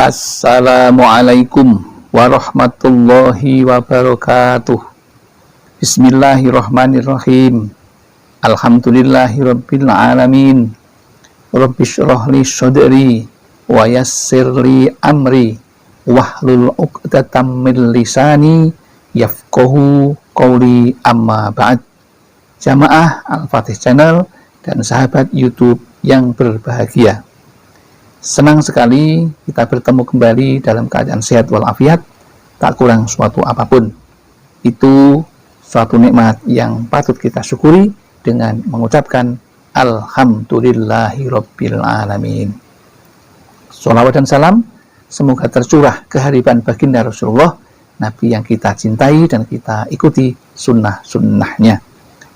Assalamualaikum warahmatullahi wabarakatuh. Bismillahirrahmanirrahim. Alhamdulillahirabbil alamin. Rabbish shrah li sadri wa yassir li amri wahlul 'uqdatam min lisani yafqahu qawli, amma ba'd. Jamaah Al-Fatih Channel dan sahabat YouTube yang berbahagia, senang sekali kita bertemu kembali dalam keadaan sehat walafiat, tak kurang suatu apapun. Itu suatu nikmat yang patut kita syukuri dengan mengucapkan Alhamdulillahirabbil alamin. Sholawat dan salam semoga tercurah kehadiran baginda Rasulullah, Nabi yang kita cintai dan kita ikuti sunnah-sunnahnya.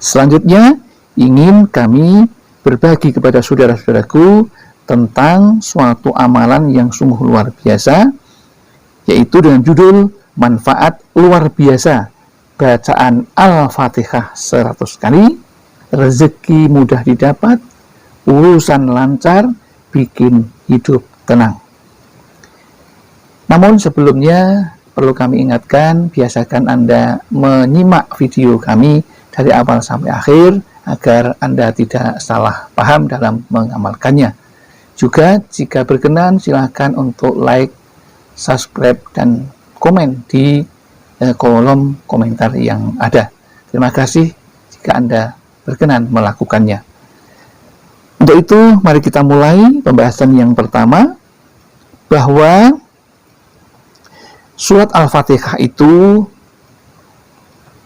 Selanjutnya ingin kami berbagi kepada saudara-saudaraku tentang suatu amalan yang sungguh luar biasa, yaitu dengan judul manfaat luar biasa bacaan Al-Fatihah 100 kali, rezeki mudah didapat, urusan lancar, bikin hidup tenang. Namun sebelumnya perlu kami ingatkan, biasakan Anda menyimak video kami dari awal sampai akhir agar Anda tidak salah paham dalam mengamalkannya. Juga jika berkenan silakan untuk like, subscribe, dan komen di kolom komentar yang ada. Terima kasih jika Anda berkenan melakukannya. Untuk itu mari kita mulai pembahasan yang pertama, bahwa surat Al-Fatihah itu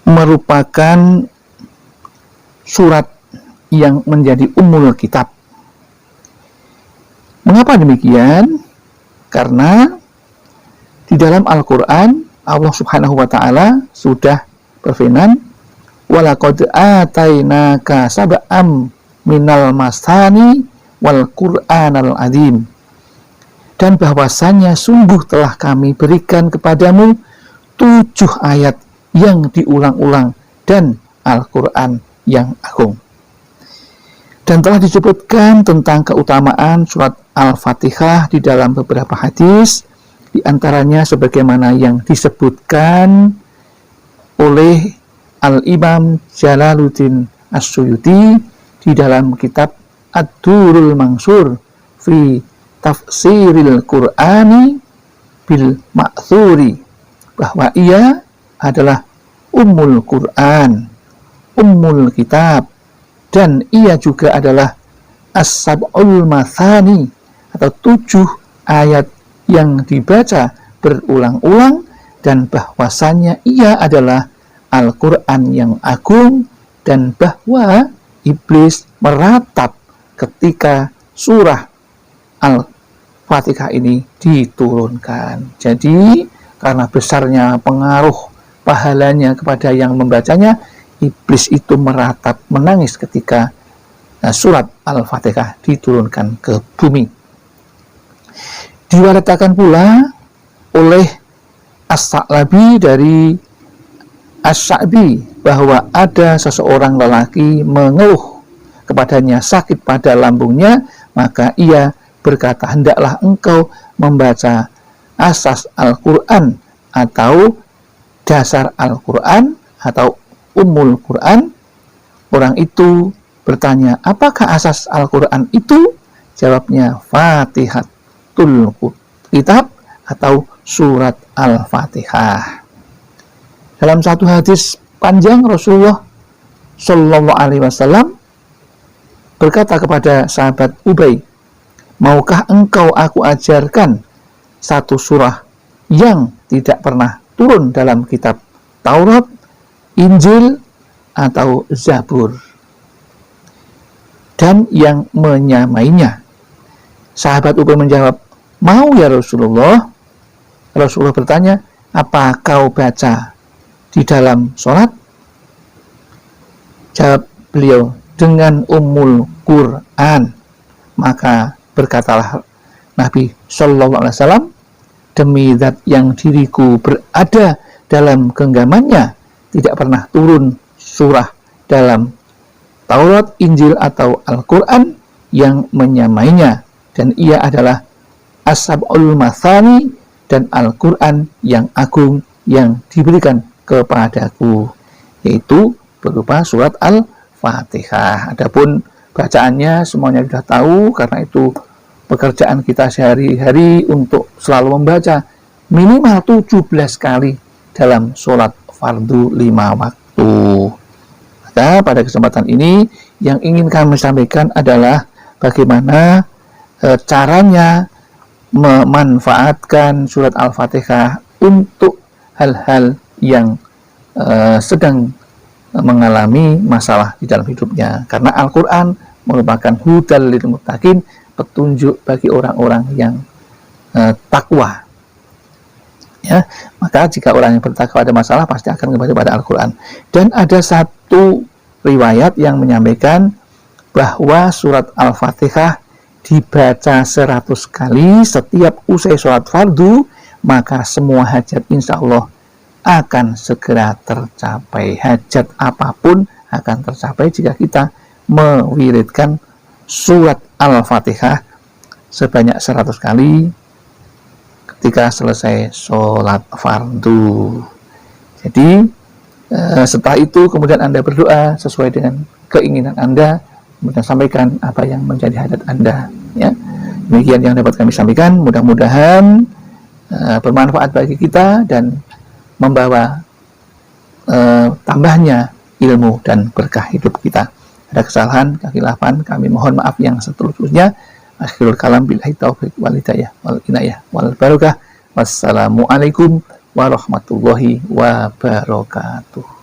merupakan surat yang menjadi ummul kitab. Mengapa demikian? Karena di dalam Al-Quran Allah Subhanahu wa Ta'ala sudah berfirman, "Walaqad atainaka sab'am minal masani wal Qur'anal azim." Dan bahwasannya sungguh telah kami berikan kepadamu 7 ayat yang diulang-ulang dan Al-Quran yang agung. Dan telah disebutkan tentang keutamaan surat Al-Fatihah di dalam beberapa hadis, di antaranya sebagaimana yang disebutkan oleh Al-Imam Jalaluddin As-Suyuti di dalam kitab Ad-Durrul Mansur fi Tafsiril Qur'ani bil Ma'thuri, bahwa ia adalah Ummul Qur'an, Ummul Kitab, dan ia juga adalah As-Sab'ul Mathani, atau 7 ayat yang dibaca berulang-ulang, dan bahwasannya ia adalah Al-Quran yang agung, dan bahwa iblis meratap ketika surah Al-Fatihah ini diturunkan. Jadi karena besarnya pengaruh pahalanya kepada yang membacanya, iblis itu meratap menangis ketika surat Al-Fatihah diturunkan ke bumi. Diwariskan pula oleh As-Sa'labi dari As-Sa'bi bahwa ada seseorang lelaki mengeluh kepadanya sakit pada lambungnya, maka ia berkata, "Hendaklah engkau membaca asas Al-Quran atau dasar Al-Quran atau Ummul Quran." Orang itu bertanya, "Apakah asas Al-Quran itu?" Jawabnya, "Fatihatul Kitab atau surat Al-Fatihah." Dalam satu hadis panjang, Rasulullah Shallallahu Alaihi Wasallam berkata kepada sahabat Ubay, "Maukah engkau aku ajarkan satu surah yang tidak pernah turun dalam kitab Taurat, Injil, atau Zabur, dan yang menyamainya?" Sahabat Ubay menjawab, "Mau ya Rasulullah." Rasulullah bertanya, "Apa kau baca di dalam sholat?" Jawab beliau, "Dengan Ummul Quran." Maka berkatalah Nabi Shallallahu Alaihi Wasallam, "Demi zat yang diriku berada dalam genggamannya, tidak pernah turun surah dalam Taurat, Injil, atau Al-Quran yang menyamainya, dan ia adalah as-sab'ul mathani, dan Al-Quran yang agung yang diberikan kepadaku, yaitu berupa surat Al-Fatihah. Adapun bacaannya semuanya sudah tahu, karena itu pekerjaan kita sehari-hari untuk selalu membaca minimal 17 kali dalam sholat fardu 5 waktu. Maka pada kesempatan ini yang ingin kami sampaikan adalah bagaimana caranya memanfaatkan surat Al-Fatihah untuk hal-hal yang sedang mengalami masalah di dalam hidupnya. Karena Al-Quran merupakan hudal lil muttaqin, petunjuk bagi orang-orang yang takwa. Ya, maka jika orang yang bertakwa ada masalah, pasti akan kembali pada Al-Quran. Dan ada satu riwayat yang menyampaikan bahwa surat Al-Fatihah dibaca 100 kali setiap usai sholat fardu, maka semua hajat insya Allah akan segera tercapai. Hajat apapun akan tercapai jika kita mewiridkan surat Al-Fatihah sebanyak 100 kali ketika selesai sholat fardu. Jadi setelah itu kemudian Anda berdoa sesuai dengan keinginan Anda, kemudian sampaikan apa yang menjadi hajat Anda. Ya, demikian yang dapat kami sampaikan. Mudah-mudahan bermanfaat bagi kita dan membawa tambahnya ilmu dan berkah hidup kita. Ada kesalahan, kekhilafan, kami mohon maaf yang seterusnya. Akhirul kalam billahi taufiq wal hidayah wal inayah wal barakah. Wassalamualaikum warahmatullahi wabarakatuh.